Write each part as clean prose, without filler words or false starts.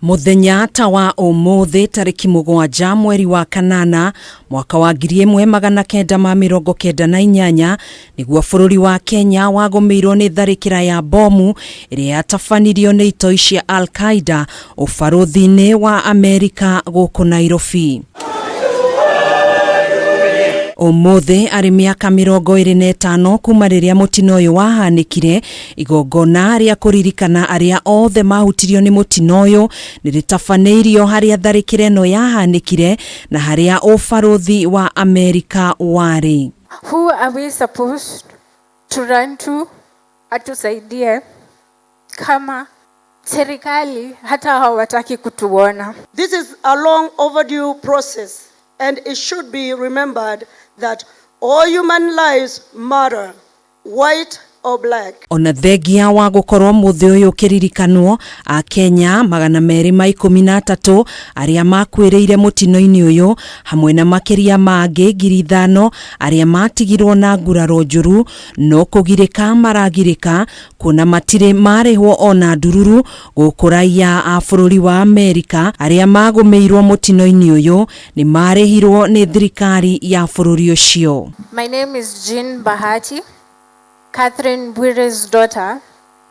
Muthenya ta wa umuthi tariki 7 mweri wa kanana mwaka wa 1998 niguo bururi wa Kenya wagomeirwo ni tharikira ya bomu iria yatabanirio ni itoi cia Al-Qaeda ubaruthiini wa Amerika guku Nairobi. Umuthi ari miaka 25 kuma riria mutino uyu wahanikire, igongona ria kuririkana aria othe mahutirio ni mutino uyu niritabanirio haria tharikira no yahanikire na haria ubaruthi wa Amerika wari. Who are we supposed to run to atusaidie kama serikali hata hawataki kutuona? This is a long overdue process, and it should be remembered that all human lives matter, white or black. Ona thegia wa gukorwo muthi uyu kiririkanwo a Kenya 213 aria makwireire mutino-ini uyu hamwe na makiria mangi 5,000 aria matigirwo na nguraro njuru no kugirika maragirika kuna matire marihwo ona ndururu gukuraia a bururi wa Amerika aria magumeirwo mutino-ini uyu ni marihirwo ni thirikari ya bururi ucio. My name is Jean Bahati, Catherine Bwire's daughter,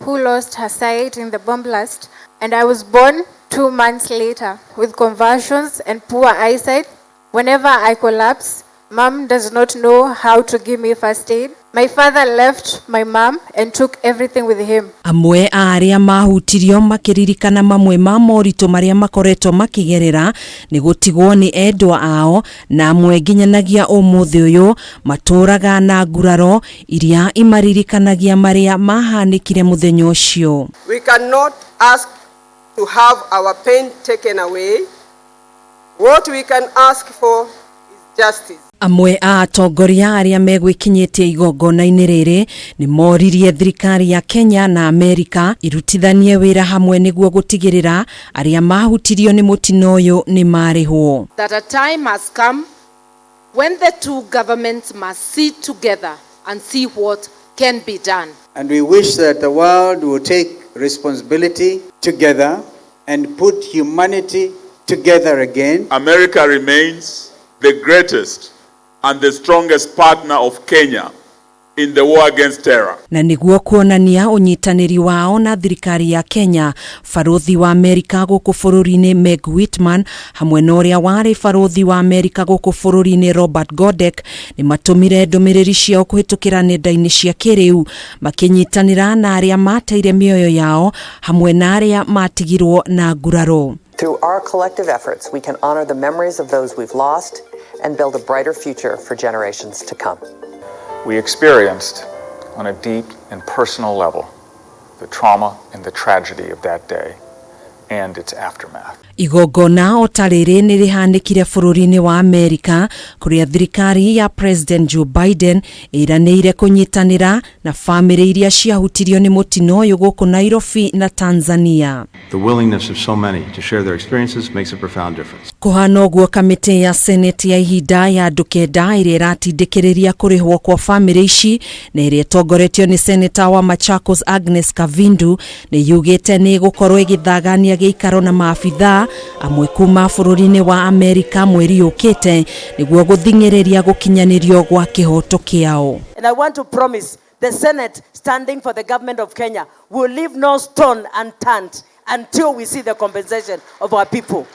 who lost her sight in the bomb blast, and I was born 2 months later with convulsions and poor eyesight. Whenever I collapse, Mom does not know how to give me first aid. My father left my mom and took everything with him. Amwe aria mahutirio makiririkana mamwe ma morito maria makoretwo makigerera ni gutigwo ni endwa ao, na amwe nginyanagia umuthi uyu maturaga na nguraro iria imaririkanagia maria mahanikire muthenya ucio. We cannot ask to have our pain taken away. What we can ask for is justice. Amwe a atongoria aria megwikinyitie igongona-ini riri ni moririe thirikari ya Kenya na Amerika irutithanie wira hamwe niguo gutigirira aria mahutirio ni mutino uyu ni marihwo. That a time has come when the two governments must sit together and see what can be done. And we wish that the world will take responsibility together and put humanity together again. America remains the greatest and the strongest partner of Kenya in the war against terror. Na niguo kuonania unyitaniri wao na thirikari ya Kenya, baruthi wa Amerika guku bururi-ini Meg Whitman hamwe na uria wari baruthi wa Amerika guku bururi-ini Robert Godek ni matumire ndumiriri ciao kuhitukira nenda-ini cia kiriu makinyitanira na aria mateire mioyo yao hamwe na aria matigirwo na nguraro. Through our collective efforts, we can honor the memories of those we've lost and build a brighter future for generations to come. We experienced, on a deep and personal level, the trauma and the tragedy of that day and its aftermath. Igongona otariri ni rihanikire bururi-ini wa Amerika kuria thirikari ya President Joe Biden iraneire kunyitanira na family iria ciahutirio ni mutino uyu guku Nairobi na Tanzania. The willingness of so many to share their experiences makes a profound difference. Kuhana uguo kamiti ya Senate ya ihinda ya andu 9 iria iratindikiriria kurihwo kwa family ici na iria tongoretio ni Senator wa Machakos Agnes Kavindu ni yugite ni gukorwo igithagania giikaro na maabitha amwe kuma bururi-ini wa Amerika mweri ukite niguo guthingiriria gukinyanirio gwa kihoto kiao. And I want to promise the Senate standing for the government of Kenya will leave no stone unturned until we see the compensation of our people.